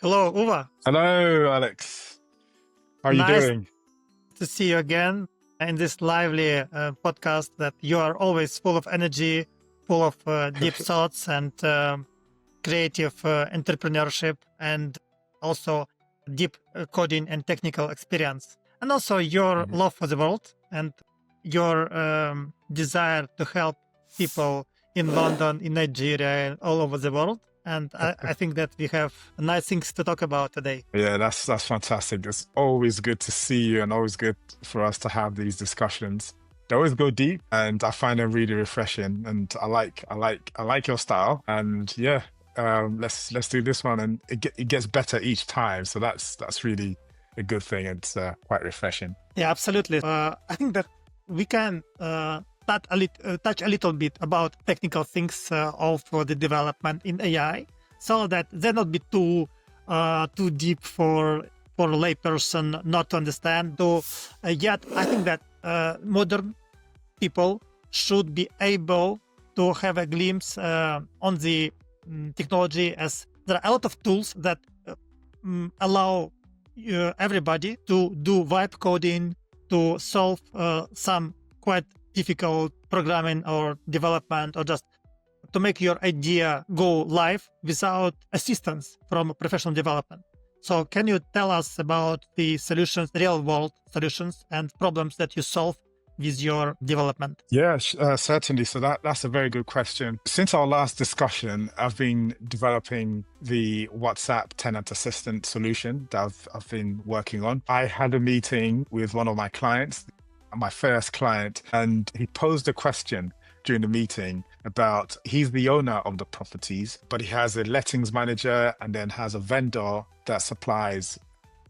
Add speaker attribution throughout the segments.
Speaker 1: Hello, Uva.
Speaker 2: Hello, Alex. How are you
Speaker 1: Nice
Speaker 2: doing?
Speaker 1: to see you again in this lively podcast that you are always full of energy, full of deep thoughts and creative entrepreneurship and also deep coding and technical experience. And also your
Speaker 2: Mhm.
Speaker 1: love for the world and your desire to help people in London, in Nigeria, and all over the world. And I think that we have nice things to talk about today.
Speaker 2: Yeah, that's fantastic. It's always good to see you and always good for us to have these discussions. They always go deep and I find them really refreshing and I like your style. And yeah, let's do this one and it gets better each time. So that's really a good thing. It's quite refreshing.
Speaker 1: Yeah, absolutely. I think that we can touch a little bit about technical things of the development in AI, so that they not be too deep for a layperson not to understand. Though, yet I think that modern people should be able to have a glimpse on the technology, as there are a lot of tools that allow everybody to do vibe coding, to solve some quite difficult programming or development, or just to make your idea go live without assistance from professional development. So can you tell us about the solutions, real world solutions and problems that you solve with your development?
Speaker 2: Yeah, certainly. So that's a very good question. Since our last discussion, I've been developing the WhatsApp tenant assistant solution that I've been working on. I had a meeting with one of my clients, my first client, and he posed a question during the meeting about he's the owner of the properties, but he has a lettings manager and then has a vendor that supplies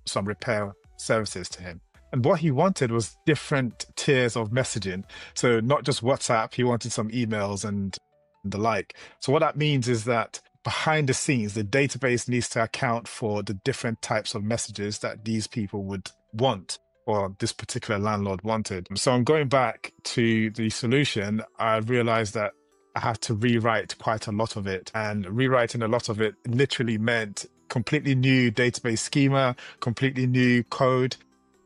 Speaker 2: some repair services to him. And what he wanted was different tiers of messaging. So not just WhatsApp, he wanted some emails and the like. So what that means is that behind the scenes, the database needs to account for the different types of messages that these people would want, or this particular landlord wanted. So I'm going back to the solution. I realized that I had to rewrite quite a lot of it. And rewriting a lot of it literally meant completely new database schema, completely new code.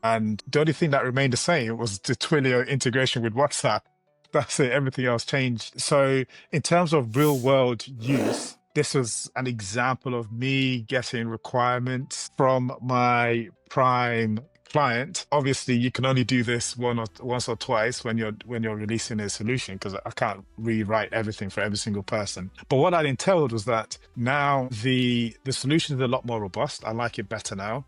Speaker 2: And the only thing that remained the same was the Twilio integration with WhatsApp. That's it. Everything else changed. So in terms of real world use, this was an example of me getting requirements from my prime client. Obviously, you can only do this once or twice when you're releasing a solution, because I can't rewrite everything for every single person. But what that entailed was that now the solution is a lot more robust. I like it better now.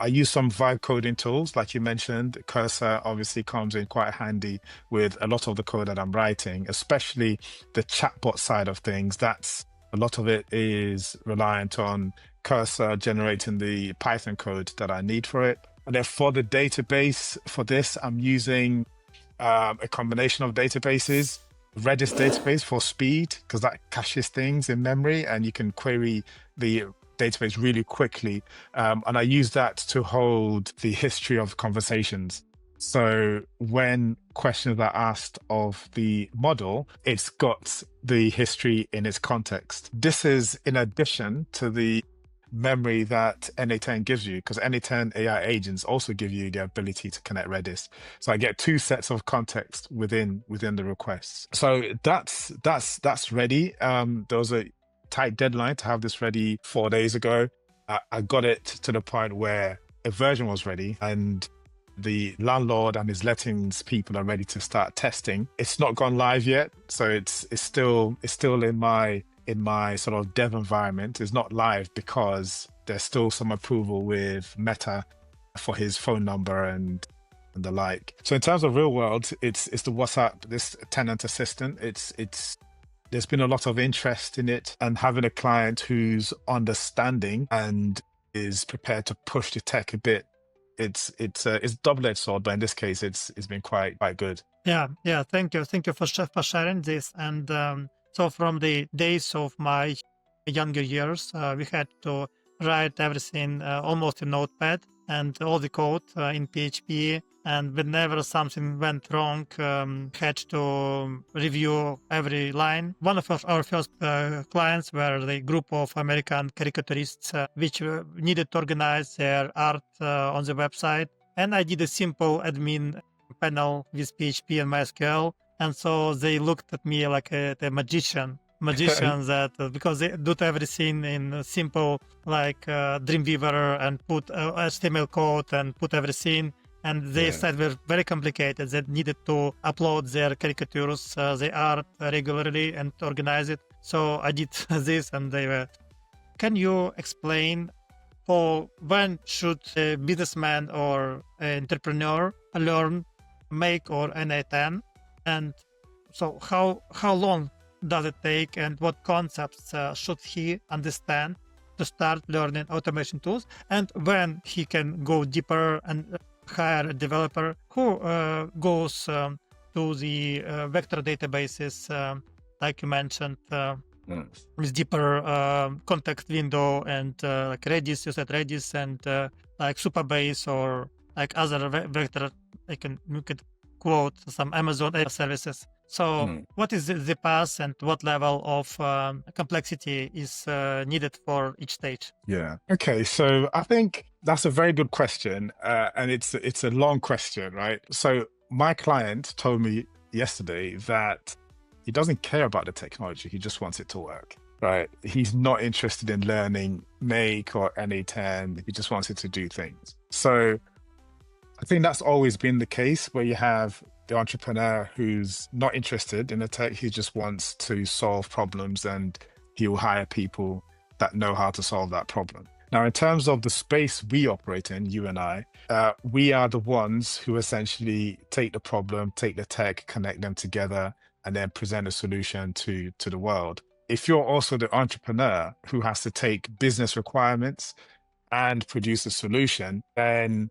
Speaker 2: I use some vibe coding tools, like you mentioned. Cursor obviously comes in quite handy with a lot of the code that I'm writing, especially the chatbot side of things. That's a lot of it is reliant on Cursor generating the Python code that I need for it. And then for the database, for this, I'm using a combination of databases. Redis database for speed, because that caches things in memory and you can query the database really quickly. And I use that to hold the history of conversations. So when questions are asked of the model, it's got the history in its context. This is in addition to the memory that NA10 gives you, because NA10 AI agents also give you the ability to connect Redis. So I get two sets of context within the requests. So that's ready. There was a tight deadline to have this ready 4 days ago. I got it to the point where a version was ready and the landlord and his lettings people are ready to start testing. It's not gone live yet, so it's still in my sort of dev environment. It's not live because there's still some approval with Meta for his phone number and the like. So in terms of real world, it's the WhatsApp, this tenant assistant. There's been a lot of interest in it, and having a client who's understanding and is prepared to push the tech a bit. It's double-edged sword, but in this case, it's been quite good.
Speaker 1: Yeah. Thank you for sharing this. And so from the days of my younger years, we had to write everything almost in Notepad. and all the code in PHP. And whenever something went wrong, had to review every line. One of our first clients were the group of American caricaturists, which needed to organize their art on the website. And I did a simple admin panel with PHP and MySQL. And so they looked at me like a magician that because they do everything in simple like Dreamweaver and put HTML code and put everything. And they said were very complicated. They needed to upload their caricatures, their art regularly and organize it. So I did this, and they were. Can you explain for when should a businessman or an entrepreneur learn Make or NA10? And so how long does it take, and what concepts should he understand to start learning automation tools, and when he can go deeper and hire a developer who goes to the vector databases, like you mentioned, with deeper context window and like Redis, you said Redis, and like Supabase or like other vector, you could quote some Amazon services. So what is the path and what level of complexity is needed for each stage?
Speaker 2: Yeah. Okay. So I think that's a very good question. And it's a long question, right? So my client told me yesterday that he doesn't care about the technology. He just wants it to work, right? He's not interested in learning Make or NA10. He just wants it to do things. So I think that's always been the case, where you have the entrepreneur who's not interested in the tech. He just wants to solve problems, and he will hire people that know how to solve that problem. Now, in terms of the space we operate in, you and I, we are the ones who essentially take the problem, take the tech, connect them together, and then present a solution to the world. If you're also the entrepreneur who has to take business requirements and produce a solution, then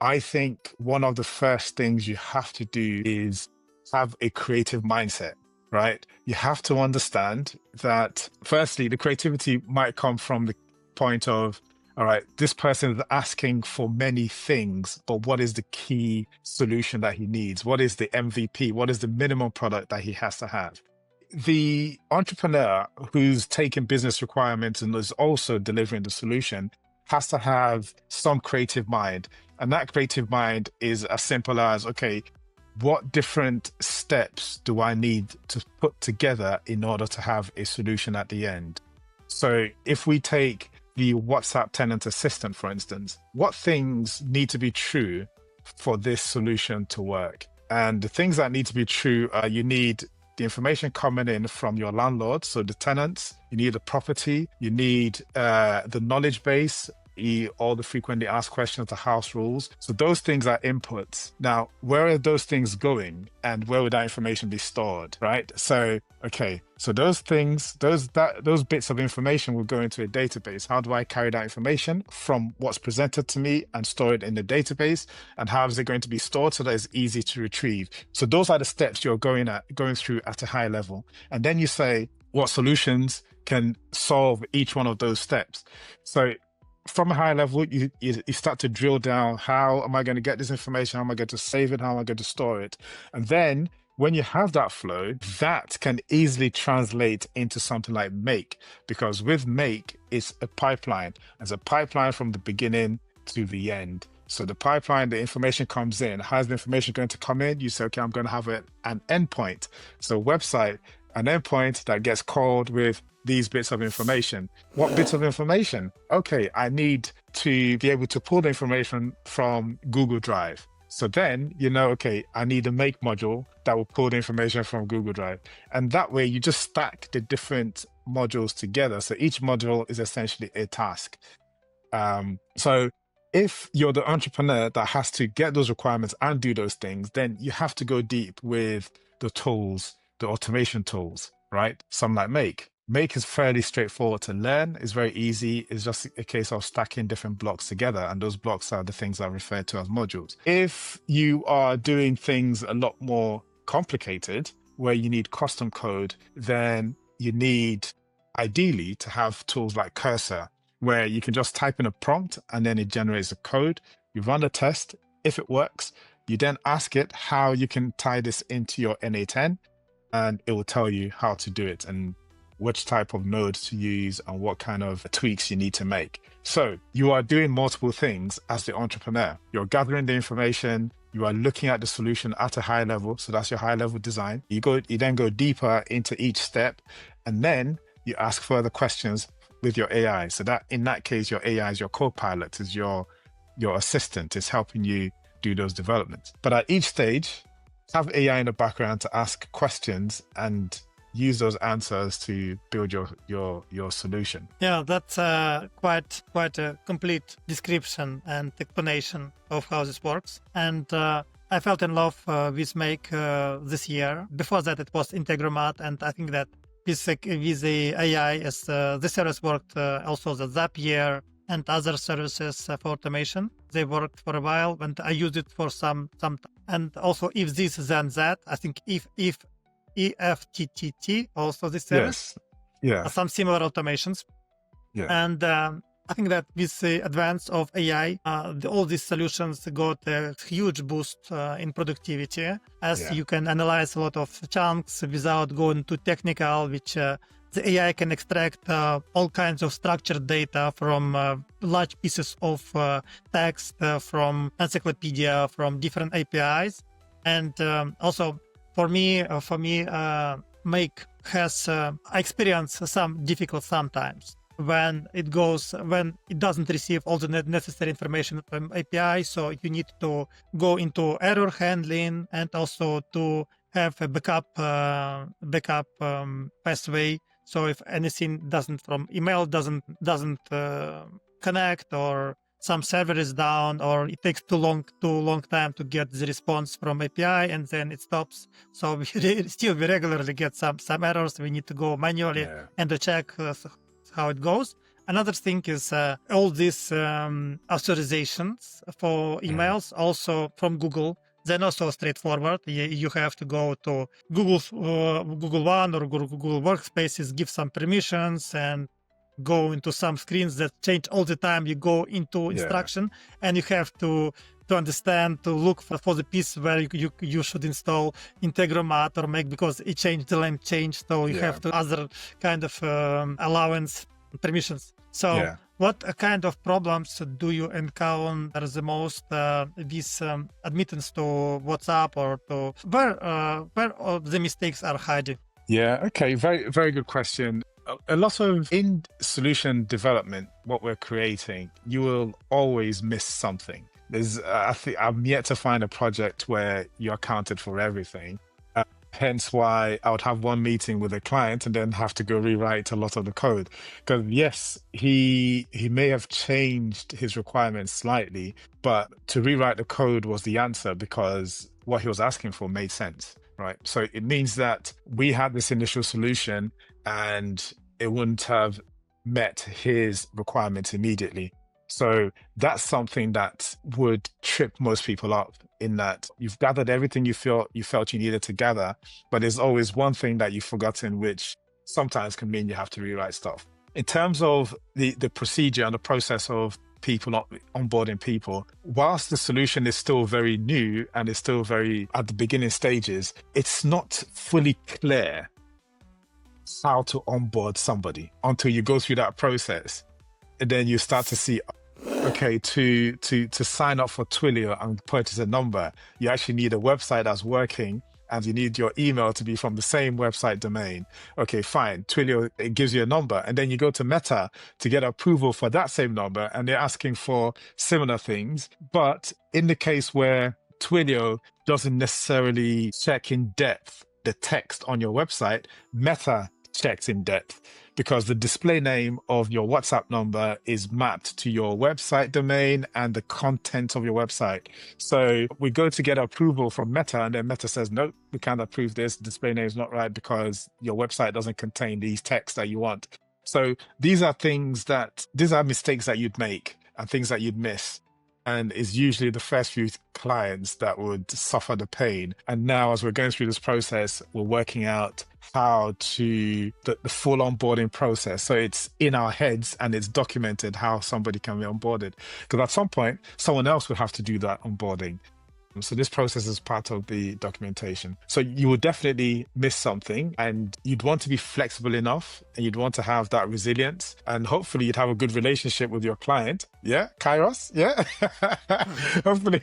Speaker 2: I think one of the first things you have to do is have a creative mindset, right? You have to understand that, firstly, the creativity might come from the point of, all right, this person is asking for many things, but what is the key solution that he needs? What is the MVP? What is the minimum product that he has to have? The entrepreneur who's taking business requirements and is also delivering the solution has to have some creative mind. And that creative mind is as simple as, okay, what different steps do I need to put together in order to have a solution at the end? So if we take the WhatsApp tenant assistant, for instance, what things need to be true for this solution to work? And the things that need to be true are, you need the information coming in from your landlord, so the tenants, you need the property, you need the knowledge base, all the frequently asked questions, the house rules. So those things are inputs. Now, where are those things going, and where would that information be stored, right? So, okay, so those things, those bits of information will go into a database. How do I carry that information from what's presented to me and store it in the database? And how is it going to be stored so that it's easy to retrieve? So those are the steps you're going through at a high level. And then you say, what solutions can solve each one of those steps? So from a high level, you start to drill down. How am I going to get this information? How am I going to save it? How am I going to store it? And then when you have that flow, that can easily translate into something like Make, because with Make, it's a pipeline. It's a pipeline from the beginning to the end. So the pipeline, the information comes in. How's the information going to come in? You say, okay, I'm going to have an endpoint. So website, an endpoint that gets called with these bits of information. What bits of information? Okay, I need to be able to pull the information from Google Drive. So then, okay, I need a Make module that will pull the information from Google Drive. And that way you just stack the different modules together. So each module is essentially a task. So if you're the entrepreneur that has to get those requirements and do those things, then you have to go deep with the tools, the automation tools, right? Something like Make. Make is fairly straightforward to learn. It's very easy. It's just a case of stacking different blocks together. And those blocks are the things I refer to as modules. If you are doing things a lot more complicated, where you need custom code, then you need ideally to have tools like Cursor, where you can just type in a prompt and then it generates a code. You run the test. If it works, you then ask it how you can tie this into your NA10, and it will tell you how to do it and which type of node to use and what kind of tweaks you need to make. So you are doing multiple things as the entrepreneur. You're gathering the information, you are looking at the solution at a high level. So that's your high level design. You then go deeper into each step, and then you ask further questions with your AI. So that in that case, your AI is your co-pilot, is your assistant, is helping you do those developments. But at each stage, have AI in the background to ask questions and use those answers to build your solution.
Speaker 1: Yeah, that's quite a complete description and explanation of how this works. And I felt in love with Make this year. Before that, it was Integromat, and I think that with the AI, as the service worked also the Zapier and other services for automation. They worked for a while, and I used it for some and also if this then that. I think if EFTTT also this service.
Speaker 2: Yes. Yeah.
Speaker 1: Some similar automations.
Speaker 2: Yeah.
Speaker 1: And I think that with the advance of AI, all these solutions got a huge boost in productivity, as you can analyze a lot of chunks without going too technical, which the AI can extract all kinds of structured data from large pieces of text, from encyclopedia, from different APIs. And also for me, Make has I experience some difficult sometimes when it doesn't receive all the necessary information from API. So you need to go into error handling and also to have a backup pathway. So if anything from email doesn't connect, or some server is down, or it takes too long time to get the response from API, and then it stops. So we regularly get some errors. We need to go manually and to check how it goes. Another thing is all these authorizations for emails, also from Google. They're not so straightforward. You have to go to Google One or Google Workspaces, give some permissions, and go into some screens that change all the time. You go into instruction, and you have to understand, to look for the piece where you should install Integromat or Make, because it changed, the name changed. So you have to other kind of allowance permissions. So what kind of problems do you encounter the most with admittance to WhatsApp, or to where the mistakes are hiding?
Speaker 2: Yeah, okay, very, very good question. A lot of in solution development, what we're creating, you will always miss something. I think I'm yet to find a project where you're accounted for everything. Hence why I would have one meeting with a client and then have to go rewrite a lot of the code. Because yes, he may have changed his requirements slightly, but to rewrite the code was the answer, because what he was asking for made sense, right? So it means that we had this initial solution and it wouldn't have met his requirements immediately. So that's something that would trip most people up, in that you've gathered everything you felt you needed to gather, but there's always one thing that you've forgotten, which sometimes can mean you have to rewrite stuff. In terms of the procedure and the process of onboarding people, whilst the solution is still very new and is still very at the beginning stages, it's not fully clear how to onboard somebody until you go through that process. And then you start to see, okay, to sign up for Twilio and purchase a number, you actually need a website that's working, and you need your email to be from the same website domain. Okay, fine. Twilio, it gives you a number. And then you go to Meta to get approval for that same number, and they're asking for similar things. But in the case where Twilio doesn't necessarily check in depth the text on your website, Meta checks in depth, because the display name of your WhatsApp number is mapped to your website domain and the content of your website. So we go to get approval from Meta, and then Meta says, nope, we can't approve this. The display name is not right because your website doesn't contain these texts that you want. So these are mistakes that you'd make and things that you'd miss. And it's usually the first few clients that would suffer the pain. And now, as we're going through this process, we're working out how to the full onboarding process. So it's in our heads and it's documented how somebody can be onboarded. Because at some point, someone else will have to do that onboarding. So this process is part of the documentation. So you will definitely miss something, and you'd want to be flexible enough, and you'd want to have that resilience, and hopefully you'd have a good relationship with your client. Yeah, Kyros. Yeah. Hopefully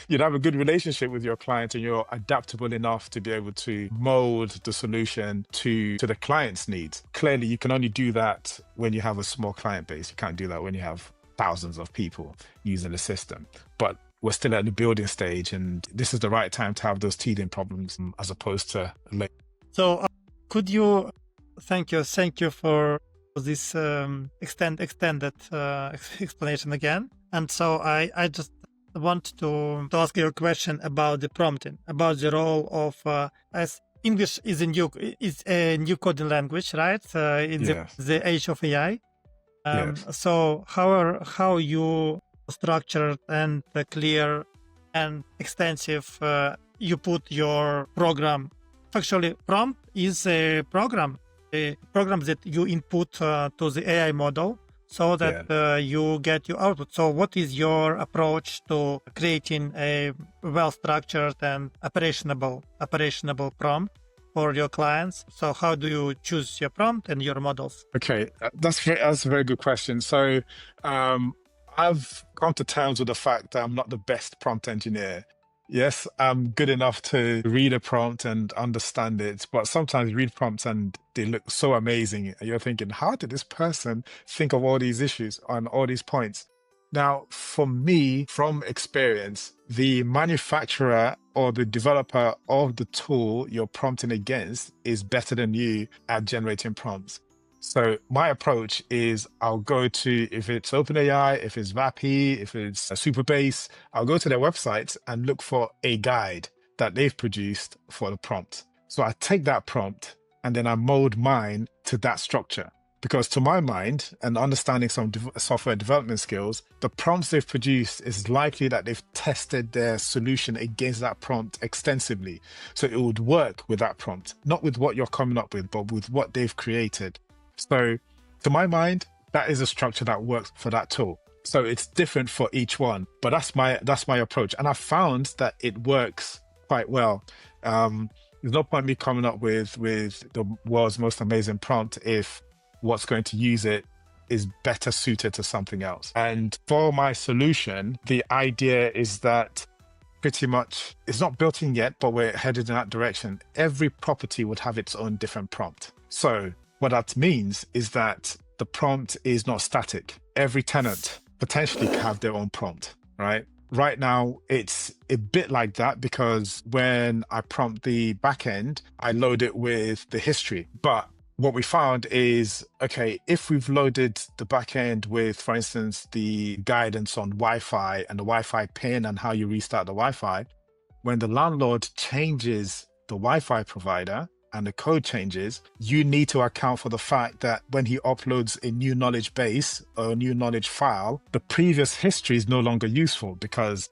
Speaker 2: you'd have a good relationship with your client and you're adaptable enough to be able to mold the solution to the client's needs. Clearly, you can only do that when you have a small client base. You can't do that when you have thousands of people using the system. But we're still at the building stage, and this is the right time to have those teething problems as opposed to late.
Speaker 1: So could you, thank you for this extended explanation again. And so I just want to ask you a question about the prompting, about the role of as English is a new coding language, right? In the age of AI. So how you structured and clear and extensive you put your program. Actually, prompt is a program that you input to the AI model so that you get your output. So what is your approach to creating a well-structured and operationable prompt for your clients? So how do you choose your prompt and your models?
Speaker 2: Okay, that's a very good question. So I've come to terms with the fact that I'm not the best prompt engineer. Yes, I'm good enough to read a prompt and understand it, but sometimes you read prompts and they look so amazing. And you're thinking, how did this person think of all these issues on all these points? Now, for me, from experience, the manufacturer or the developer of the tool you're prompting against is better than you at generating prompts. So my approach is I'll go to, if it's OpenAI, if it's VAPI, if it's Superbase, I'll go to their website and look for a guide that they've produced for the prompt. So I take that prompt and then I mold mine to that structure. Because to my mind, and understanding some software development skills, the prompts they've produced is likely that they've tested their solution against that prompt extensively. So it would work with that prompt, not with what you're coming up with, but with what they've created. So to my mind, that is a structure that works for that tool. So it's different for each one, but that's my approach. And I found that it works quite well. There's no point me coming up with the world's most amazing prompt if what's going to use it is better suited to something else. And for my solution, the idea is that pretty much it's not built in yet, but we're headed in that direction. Every property would have its own different prompt. So what that means is that the prompt is not static. Every tenant potentially can have their own prompt, right? Right now, it's a bit like that because when I prompt the backend, I load it with the history. But what we found is, okay, if we've loaded the backend with, for instance, the guidance on Wi-Fi and the Wi-Fi pin and how you restart the Wi-Fi, when the landlord changes the Wi-Fi provider, and the code changes, you need to account for the fact that when he uploads a new knowledge base or a new knowledge file, the previous history is no longer useful because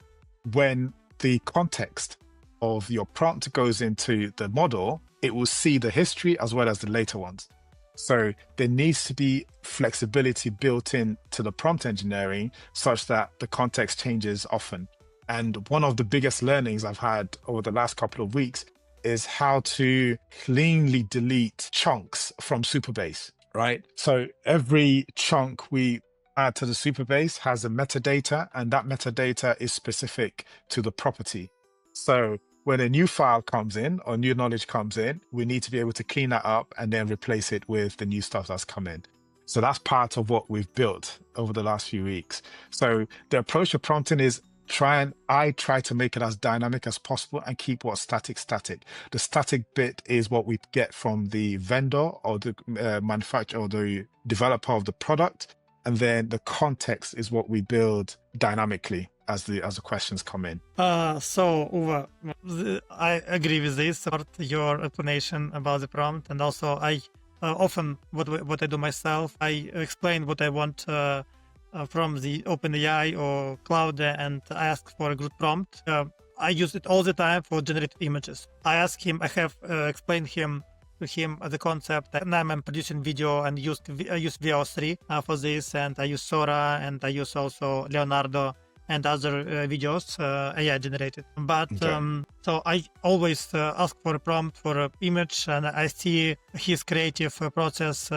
Speaker 2: when the context of your prompt goes into the model, it will see the history as well as the later ones. So there needs to be flexibility built in to the prompt engineering such that the context changes often. And one of the biggest learnings I've had over the last couple of weeks is how to cleanly delete chunks from Superbase, right? So every chunk we add to the Superbase has a metadata, and that metadata is specific to the property. So when a new file comes in or new knowledge comes in, we need to be able to clean that up and then replace it with the new stuff that's come in. So that's part of what we've built over the last few weeks. So the approach to prompting is I try to make it as dynamic as possible and keep what's static. The static bit is what we get from the vendor or the manufacturer or the developer of the product. And then the context is what we build dynamically as the questions come in.
Speaker 1: So Uwe, I agree with this about your explanation about the prompt. And also I often what I do myself, I explain what I want from the OpenAI or Cloud and I ask for a good prompt. I use it all the time for generated images. I have explained him to him the concept. And now I'm producing video and I use VO3 for this, and I use Sora, and I use also Leonardo and other videos AI generated. But so I always ask for a prompt for an image, and I see his creative process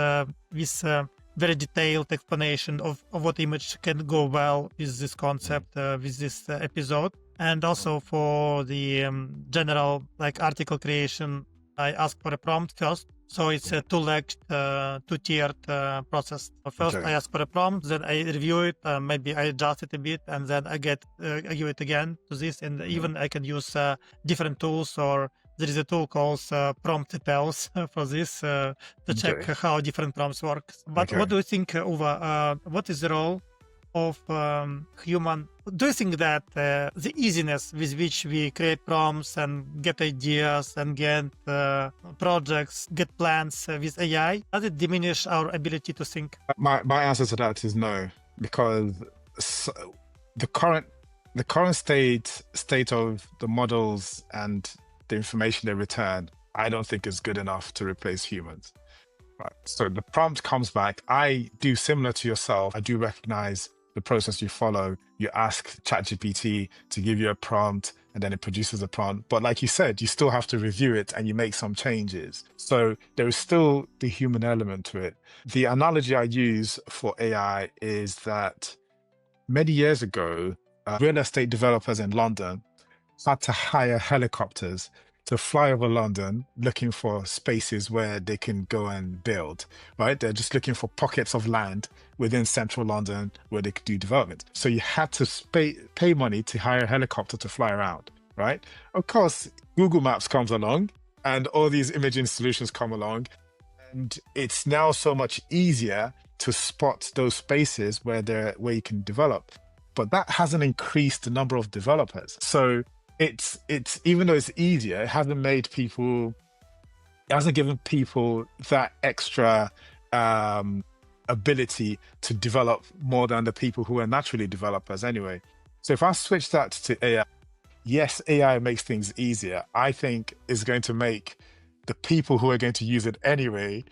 Speaker 1: with very detailed explanation of what image can go well with this concept, with this episode. And also for the general like article creation, I ask for a prompt first. So it's a two-legged, two-tiered process. So first, I ask for a prompt, then I review it, maybe I adjust it a bit, and then I give it again to this. And even I can use different tools, or there is a tool called Prompt Tells for this to check how different prompts work. But what do you think, Uwe? What is the role of human? Do you think that the easiness with which we create prompts and get ideas and get projects, get plans with AI, does it diminish our ability to think?
Speaker 2: My answer to that is no, because the current state of the models and the information they return, I don't think is good enough to replace humans. Right. So the prompt comes back. I do similar to yourself. I do recognize the process you follow. You ask ChatGPT to give you a prompt, and then it produces a prompt. But like you said, you still have to review it and you make some changes. So there is still the human element to it. The analogy I use for AI is that many years ago, real estate developers in London had to hire helicopters to fly over London looking for spaces where they can go and build, right? They're just looking for pockets of land within central London where they could do development. So you had to pay money to hire a helicopter to fly around, right? Of course, Google Maps comes along and all these imaging solutions come along, and it's now so much easier to spot those spaces where you can develop. But that hasn't increased the number of developers. So it's even though it's easier, it hasn't given people that extra ability to develop more than the people who are naturally developers anyway. So if I switch that to AI, yes, AI makes things easier. I think it's going to make the people who are going to use it anyway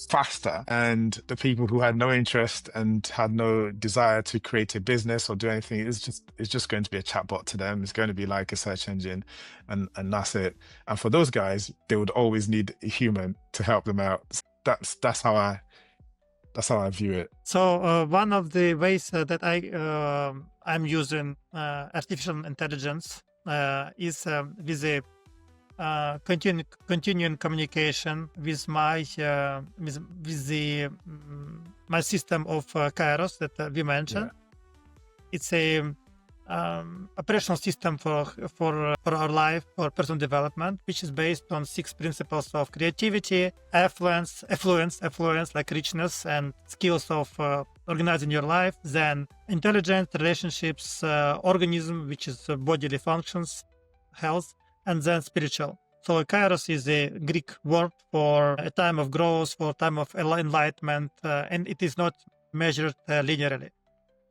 Speaker 2: faster, and the people who had no interest and had no desire to create a business or do anything, it's just going to be a chatbot to them. It's going to be like a search engine, and that's it. And for those guys, they would always need a human to help them out. That's how I view it.
Speaker 1: So one of the ways that I'm using artificial intelligence is with a continuing communication with my my system of Kyros that we mentioned. Yeah. It's a operational system for our life, for personal development, which is based on 6 principles of creativity, affluence, like richness and skills of organizing your life, then intelligence, relationships, organism, which is bodily functions, health, and then spiritual. So Kyros is a Greek word for a time of growth, for a time of enlightenment, and it is not measured linearly.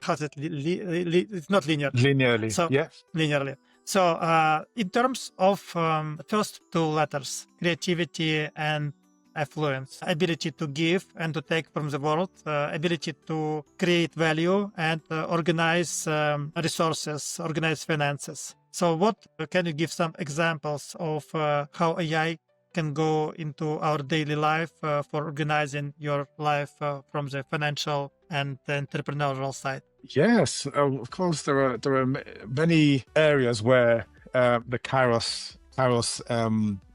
Speaker 1: How's it? It's not linear.
Speaker 2: Linearly,
Speaker 1: so,
Speaker 2: yeah.
Speaker 1: Linearly. So in terms of first 2 letters, creativity and affluence, ability to give and to take from the world, ability to create value and organize resources, organize finances. So what can you give some examples of how AI can go into our daily life for organizing your life from the financial and the entrepreneurial side?
Speaker 2: Yes, of course, there are many areas where the Kyros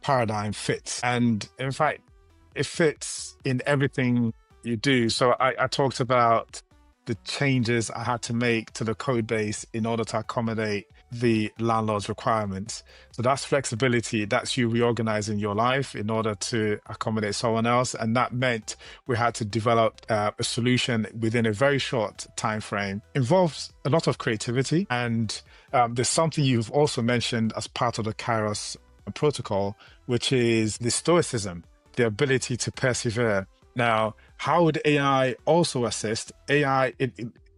Speaker 2: paradigm fits, and in fact, it fits in everything you do. So I talked about the changes I had to make to the code base in order to accommodate the landlord's requirements. So that's flexibility. That's you reorganizing your life in order to accommodate someone else. And that meant we had to develop a solution within a very short time frame. Involves a lot of creativity. And there's something you've also mentioned as part of the Kyros protocol, which is the Stoicism, the ability to persevere. Now, how would AI also assist? AI,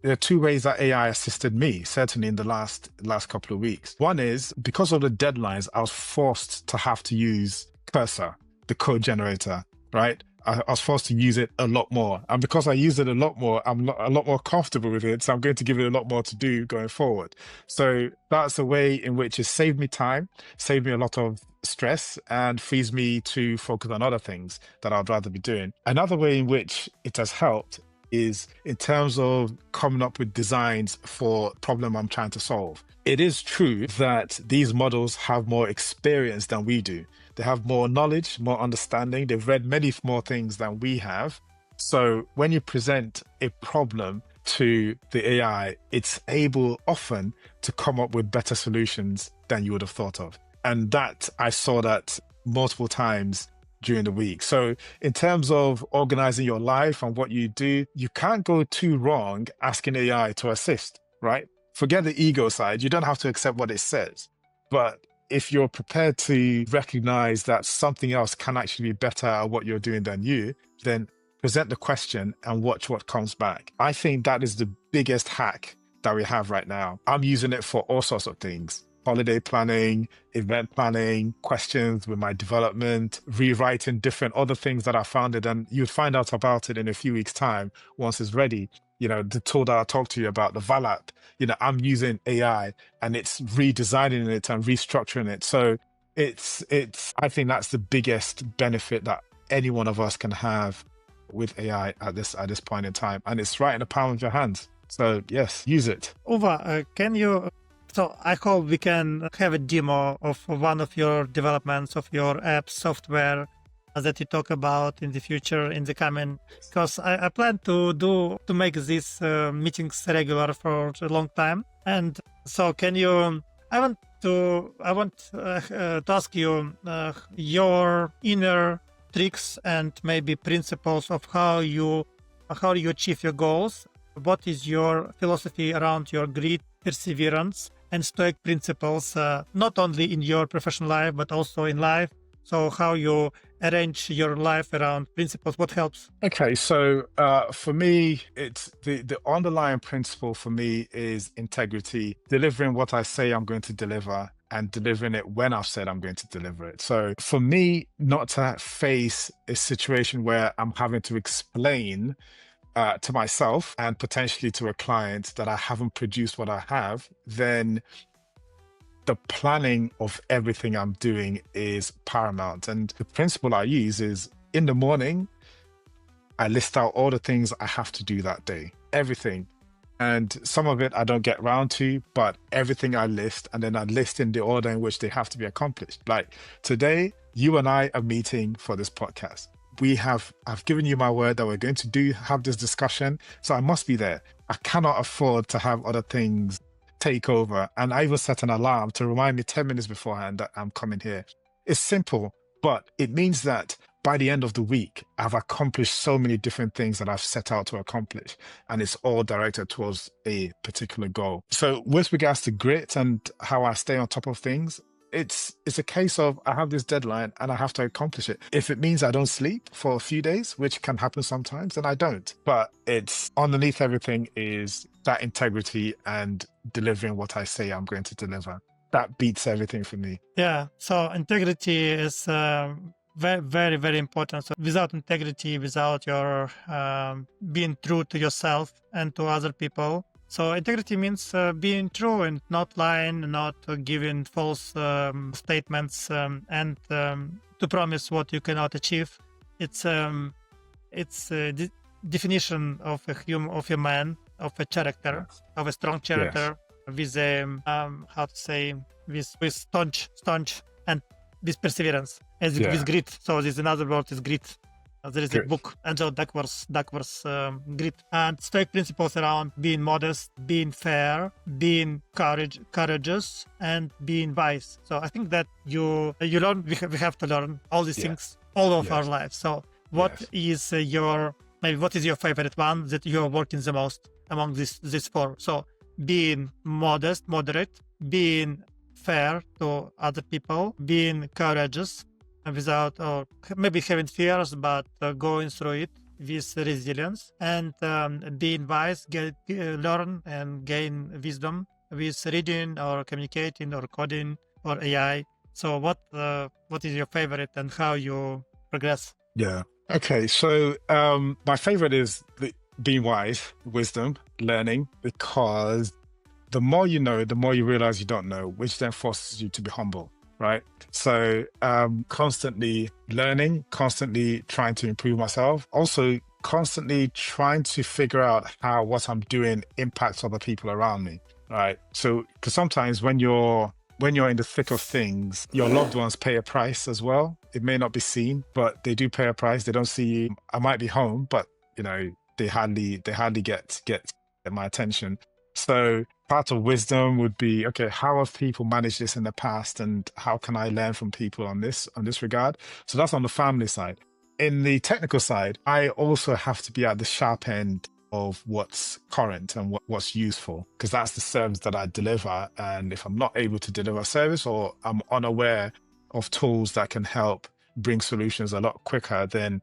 Speaker 2: there are 2 ways that AI assisted me, certainly in the last couple of weeks. One is because of the deadlines, I was forced to have to use Cursor, the code generator, right? I was forced to use it a lot more. And because I use it a lot more, I'm a lot more comfortable with it. So I'm going to give it a lot more to do going forward. So that's a way in which it saved me time, saved me a lot of stress, and frees me to focus on other things that I'd rather be doing. Another way in which it has helped is in terms of coming up with designs for problem I'm trying to solve. It is true that these models have more experience than we do. They have more knowledge, more understanding. They've read many more things than we have. So when you present a problem to the AI, it's able often to come up with better solutions than you would have thought of. And that I saw that multiple times during the week. So in terms of organizing your life and what you do, you can't go too wrong asking AI to assist, right? Forget the ego side. You don't have to accept what it says. But if you're prepared to recognize that something else can actually be better at what you're doing than you, then present the question and watch what comes back. I think that is the biggest hack that we have right now. I'm using it for all sorts of things. Holiday planning, event planning, questions with my development, rewriting different other things that I found it. And you'd find out about it in a few weeks' time once it's ready. You know, the tool that I talked to you about, the Valap, you know, I'm using AI and it's redesigning it and restructuring it. So I think that's the biggest benefit that any one of us can have with AI at this point in time. And it's right in the palm of your hands. So yes, use it.
Speaker 1: Uva, can you... So I hope we can have a demo of one of your developments of your app software that you talk about in the future, in the coming, because I plan to make these meetings regular for a long time. And so can you, I want to ask you your inner tricks and maybe principles of how you achieve your goals. What is your philosophy around your grit, perseverance, and Stoic principles, not only in your professional life, but also in life? So how you arrange your life around principles, what helps?
Speaker 2: Okay, so for me, it's the underlying principle for me is integrity, delivering what I say I'm going to deliver and delivering it when I've said I'm going to deliver it. So for me, not to face a situation where I'm having to explain to myself and potentially to a client that I haven't produced what I have, then the planning of everything I'm doing is paramount. And the principle I use is in the morning, I list out all the things I have to do that day, everything. And some of it I don't get round to, but everything I list, and then I list in the order in which they have to be accomplished. Like today, you and I are meeting for this podcast. I've given you my word that we're going to have this discussion. So I must be there. I cannot afford to have other things take over. And I even set an alarm to remind me 10 minutes beforehand that I'm coming here. It's simple, but it means that by the end of the week, I've accomplished so many different things that I've set out to accomplish, and it's all directed towards a particular goal. So with regards to grit and how I stay on top of things, it's a case of I have this deadline and I have to accomplish it. If it means I don't sleep for a few days, which can happen sometimes, then I don't. But it's underneath everything is that integrity and delivering what I say I'm going to deliver. That beats everything for me.
Speaker 1: Yeah. So integrity is very, very, very important. So without integrity, without your being true to yourself and to other people. So integrity means being true and not lying, not giving false statements, and to promise what you cannot achieve. It's the definition of a man, of a character, of a strong character, with with staunch and with perseverance, as with grit. So there's another word is grit. There is a book, Angel Duckworth's Grit. And Stoic principles around being modest, being fair, being courageous, and being wise. So I think that you learn, we have to learn all these things all of our lives. So what is your favorite one that you are working the most among these four? So being modest, moderate, being fair to other people, being courageous, without or maybe having fears, but going through it with resilience, and being wise, learn and gain wisdom with reading or communicating or coding or AI. So what is your favorite and how you progress.
Speaker 2: Yeah. Okay. So my favorite is being wise, wisdom, learning, because the more you know, the more you realize you don't know, which then forces you to be humble, right? So constantly learning, constantly trying to improve myself, also constantly trying to figure out how what I'm doing impacts other people around me, right? So because sometimes when you're in the thick of things, your loved ones pay a price as well. It may not be seen, but they do pay a price. They don't see you. I might be home, but they hardly get my attention. So part of wisdom would be, okay, how have people managed this in the past, and how can I learn from people on this regard? So that's on the family side. In the technical side, I also have to be at the sharp end of what's current and what's useful, because that's the service that I deliver. And if I'm not able to deliver a service, or I'm unaware of tools that can help bring solutions a lot quicker, then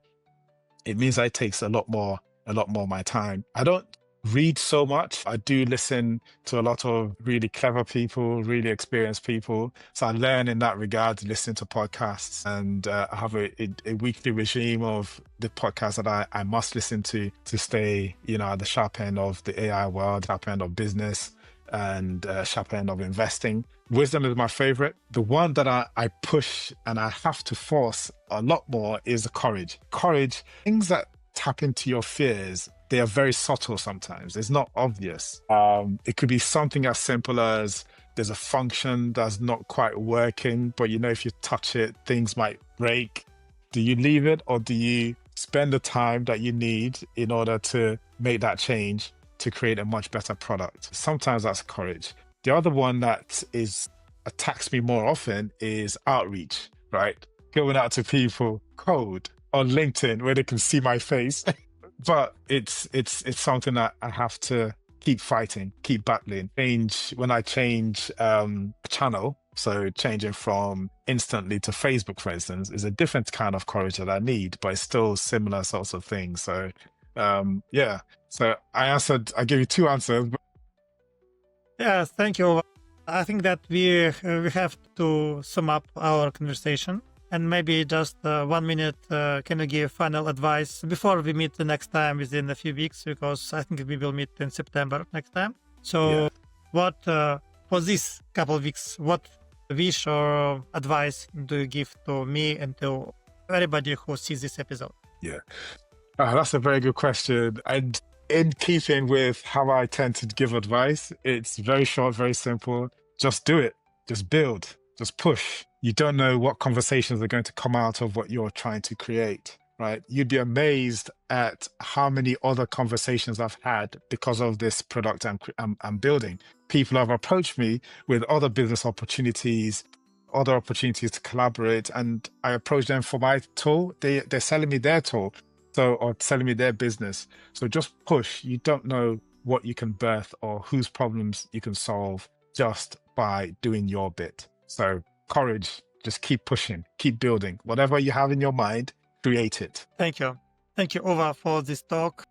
Speaker 2: it means it takes a lot more of my time. I don't read so much. I do listen to a lot of really clever people, really experienced people. So I learn in that regard, listening to podcasts, and I have a weekly regime of the podcasts that I must listen to stay, at the sharp end of the AI world, sharp end of business, and sharp end of investing. Wisdom is my favorite. The one that I push and I have to force a lot more is the courage. Courage, things that tap into your fears, they are very subtle sometimes. It's not obvious. It could be something as simple as there's a function that's not quite working, but if you touch it, things might break. Do you leave it, or do you spend the time that you need in order to make that change to create a much better product? Sometimes that's courage. The other one that attacks me more often is outreach, right? Going out to people cold on LinkedIn where they can see my face. But it's something that I have to keep fighting, keep battling. When I change channel, so changing from instantly to Facebook, for instance, is a different kind of courage that I need, but it's still similar sorts of things. So yeah. So I gave you two answers.
Speaker 1: Yeah, thank you. I think that we have to sum up our conversation. And maybe just 1 minute, can you give final advice before we meet the next time within a few weeks? Because I think we will meet in September next time. So what, for this couple of weeks, what wish or advice do you give to me and to everybody who sees this episode?
Speaker 2: Yeah, that's a very good question. And in keeping with how I tend to give advice, it's very short, very simple. Just do it. Just build. Just push. You don't know what conversations are going to come out of what you're trying to create, right? You'd be amazed at how many other conversations I've had because of this product I'm building. People have approached me with other business opportunities, other opportunities to collaborate, and I approach them for my tool. They're selling me their tool, or selling me their business. So just push. You don't know what you can birth or whose problems you can solve just by doing your bit. So courage, just keep pushing, keep building. Whatever you have in your mind, create it.
Speaker 1: Thank you. Thank you, Ova, for this talk.